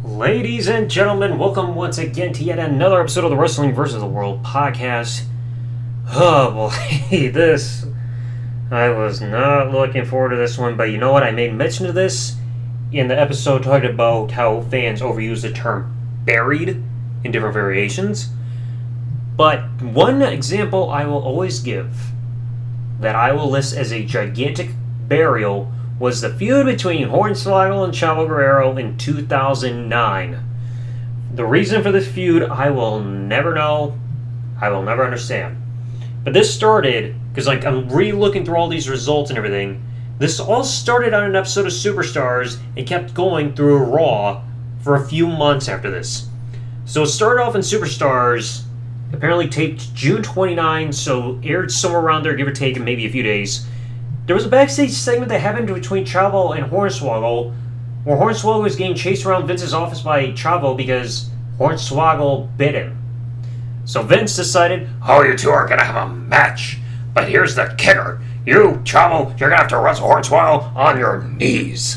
Ladies and gentlemen, welcome once again to yet another episode of the Wrestling vs. the World podcast. Oh boy, I was not looking forward to this one, but you know what? I made mention of this in the episode talking about how fans overuse the term buried in different variations. But one example I will always give that I will list as a gigantic burial was the feud between Hornswoggle and CHAVO Guerrero in 2009. The reason for this feud, I will never know. I will never understand. But this started, because I'm re-looking through all these results and everything. This all started on an episode of Superstars and kept going through Raw for a few months after this. So it started off in Superstars, apparently taped June 29, so aired somewhere around there, give or take, in maybe a few days. There was a backstage segment that happened between CHAVO and Hornswoggle, where Hornswoggle was getting chased around Vince's office by CHAVO because Hornswoggle bit him. So Vince decided, oh, you two are going to have a match. But here's the kicker. You, CHAVO, you're going to have to wrestle Hornswoggle on your knees.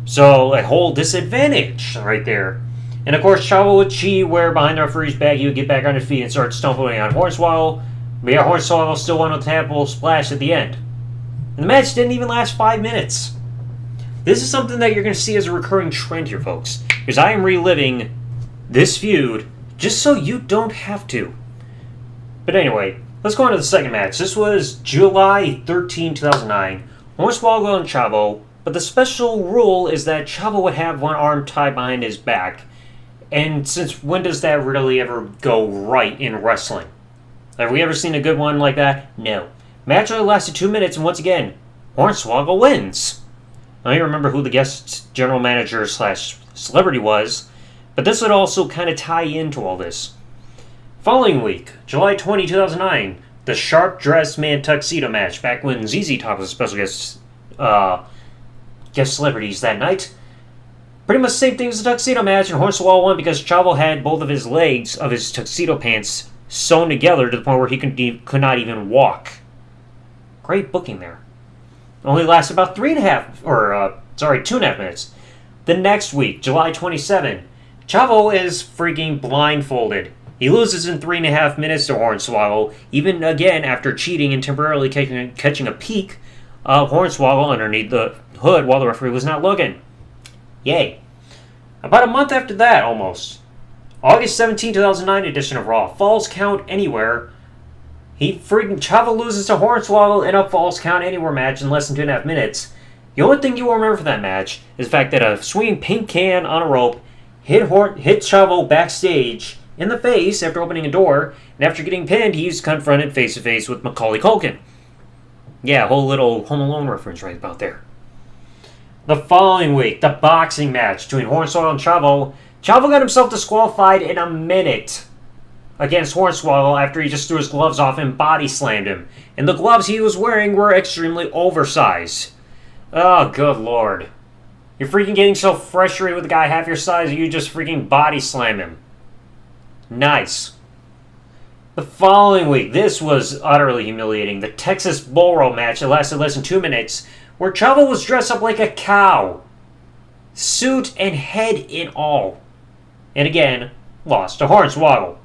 So a whole disadvantage right there. And of course, CHAVO would cheat where behind the referee's back, he would get back on his feet and start stumbling on Hornswoggle. But yeah, Hornswoggle still won with a tadpole splash at the end. And the match didn't even last 5 minutes. This is something that you're going to see as a recurring trend here, folks. Because I am reliving this feud just so you don't have to. But anyway, let's go on to the second match. This was July 13, 2009. Hornswoggle and CHAVO. But the special rule is that CHAVO would have one arm tied behind his back. And since when does that really ever go right in wrestling? Have we ever seen a good one like that? No. Match only lasted 2 minutes, and once again, Hornswoggle wins. I don't remember who the guest general manager / celebrity was, but this would also kind of tie into all this. Following week, July 20, 2009, the Sharp Dressed Man Tuxedo match, back when ZZ Top was a special guest celebrities that night. Pretty much the same thing as the tuxedo match, and Hornswoggle won because CHAVO had both of his legs of his tuxedo pants sewn together to the point where he could not even walk. Great booking there. Only lasted about 2.5 minutes. The next week, July 27, CHAVO is freaking blindfolded. He loses in 3.5 minutes to Hornswoggle, even again after cheating and temporarily catching a peek of Hornswoggle underneath the hood while the referee was not looking. Yay. About a month after that, almost. August 17, 2009 edition of Raw. Falls Count Anywhere. CHAVO loses to Hornswoggle in a Falls Count Anywhere match in less than 2.5 minutes. The only thing you will remember from that match is the fact that a swinging paint can on a rope hit CHAVO backstage in the face after opening a door, and after getting pinned, he's confronted face-to-face with Macaulay Culkin. Yeah, a whole little Home Alone reference right about there. The following week, the boxing match between Hornswoggle and CHAVO. CHAVO got himself disqualified in a minute against Hornswoggle after he just threw his gloves off and body slammed him. And the gloves he was wearing were extremely oversized. Oh, good lord. You're freaking getting so frustrated with a guy half your size that you just freaking body slam him. Nice. The following week, this was utterly humiliating. The Texas Bull Rope match that lasted less than 2 minutes, where CHAVO was dressed up like a cow. Suit and head in all. And again, lost to Hornswoggle.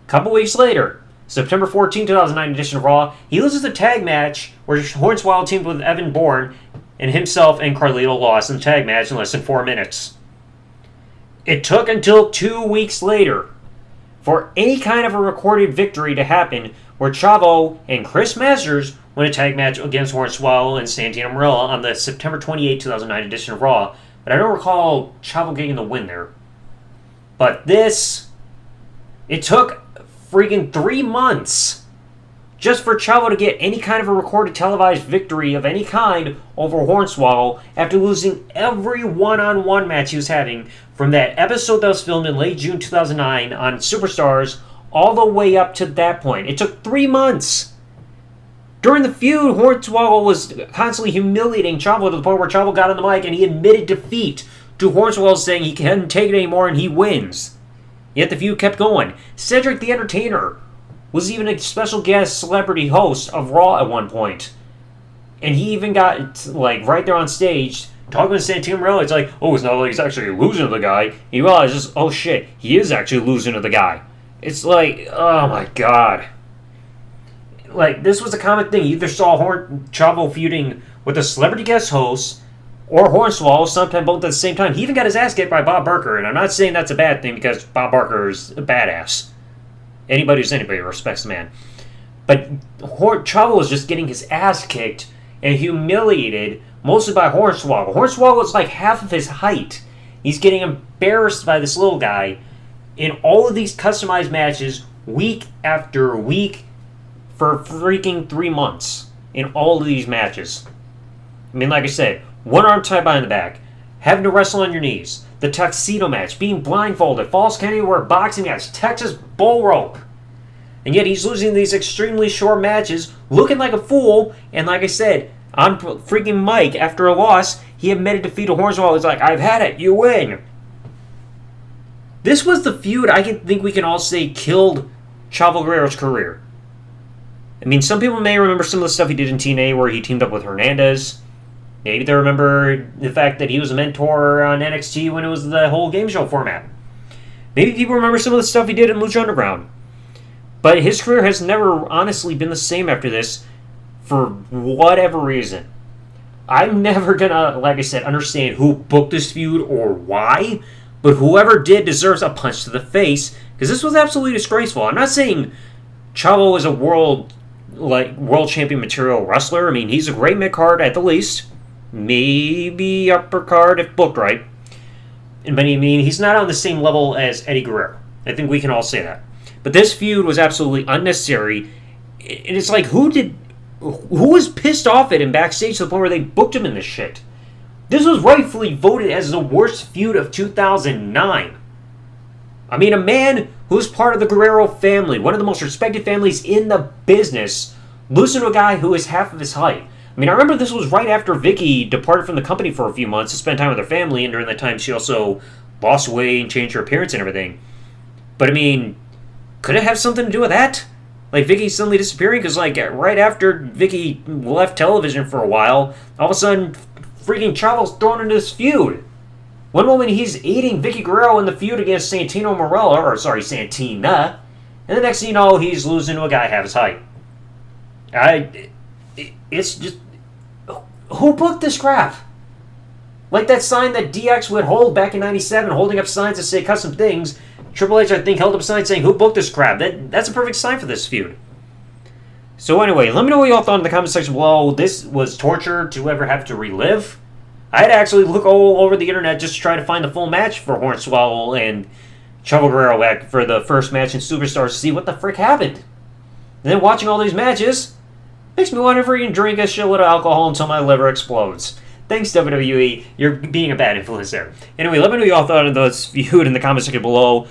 A couple weeks later, September 14, 2009 edition of Raw, he loses the tag match where Hornswoggle teamed with Evan Bourne, and himself and Carlito lost in the tag match in less than 4 minutes. It took until 2 weeks later for any kind of a recorded victory to happen where CHAVO and Chris Masters won a tag match against Hornswoggle and Santino Marella on the September 28, 2009 edition of Raw, but I don't recall CHAVO getting the win there. But it took freaking 3 months just for CHAVO to get any kind of a recorded televised victory of any kind over Hornswoggle after losing every one-on-one match he was having from that episode that was filmed in late June 2009 on Superstars all the way up to that point. It took 3 months. During the feud, Hornswoggle was constantly humiliating CHAVO to the point where CHAVO got on the mic and he admitted defeat to Hornswoggle, saying he couldn't take it anymore and he wins. Yet the feud kept going. Cedric the Entertainer was even a special guest celebrity host of Raw at one point. And he even got, right there on stage, talking to Santino Marella, it's like, oh, it's not like he's actually losing to the guy. He realizes, oh shit, he is actually losing to the guy. It's like, oh my god. Like, this was a common thing. You either saw Chavo feuding with a celebrity guest host or Hornswoggle, sometimes both at the same time. He even got his ass kicked by Bob Barker, and I'm not saying that's a bad thing because Bob Barker is a badass. Anybody who's anybody respects the man. But Chavo was just getting his ass kicked and humiliated, mostly by Hornswoggle. Hornswoggle is like half of his height. He's getting embarrassed by this little guy in all of these customized matches, week after week, for freaking 3 months. In all of these matches. I mean, like I said, one arm tied behind the back, having to wrestle on your knees, the tuxedo match, being blindfolded, false count anywhere, boxing match, Texas bull rope. And yet he's losing these extremely short matches, looking like a fool, and like I said, on freaking mic, after a loss, he admitted defeat to Hornswoggle. He's like, I've had it, you win. This was the feud I think we can all say killed Chavo Guerrero's career. I mean, some people may remember some of the stuff he did in TNA where he teamed up with Hernandez. Maybe they remember the fact that he was a mentor on NXT when it was the whole game show format. Maybe people remember some of the stuff he did in Lucha Underground. But his career has never honestly been the same after this for whatever reason. I'm never gonna, like I said, understand who booked this feud or why, but whoever did deserves a punch to the face, because this was absolutely disgraceful. I'm not saying Chavo is a world champion material wrestler. I mean, he's a great mid-card at the least. Maybe upper card if booked right. But I mean, he's not on the same level as Eddie Guerrero. I think we can all say that. But this feud was absolutely unnecessary. And it's like, who was pissed off at him backstage to the point where they booked him in this shit? This was rightfully voted as the worst feud of 2009. I mean, a man who's part of the Guerrero family, one of the most respected families in the business, losing to a guy who is half of his height. I mean, I remember this was right after Vickie departed from the company for a few months to spend time with her family, and during that time she also lost weight and changed her appearance and everything. But I mean, could it have something to do with that? Like, Vickie suddenly disappearing? Because, like, right after Vickie left television for a while, all of a sudden, freaking Chavo's thrown into this feud. One moment he's aiding Vickie Guerrero in the feud against Santina, and the next thing you know, he's losing to a guy half his height. It's just, who booked this crap? Like that sign that DX would hold back in 97, holding up signs that say custom things. Triple H, I think, held up signs saying, who booked this crap? That's a perfect sign for this feud. So anyway, let me know what y'all thought in the comment section below. This was torture to ever have to relive. I had to actually look all over the internet just to try to find the full match for Hornswoggle and Chavo Guerrero back for the first match in Superstars to see what the frick happened. And then watching all these matches makes me want to freaking drink a shitload of alcohol until my liver explodes. Thanks, WWE. You're being a bad influence there. Anyway, let me know what y'all thought of this feud in the comment section below.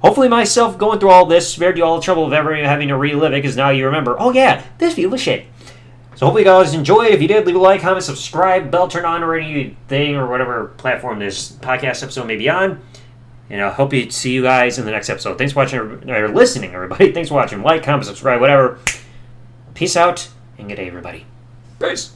Hopefully myself going through all this spared you all the trouble of ever having to relive it, because now you remember, oh yeah, this feud was shit. So hopefully you guys enjoyed. If you did, leave a like, comment, subscribe, bell turn on or anything, or whatever platform this podcast episode may be on. And I hope to see you guys in the next episode. Thanks for watching, or listening, everybody. Thanks for watching. Like, comment, subscribe, whatever. Peace out, and good day, everybody. Peace.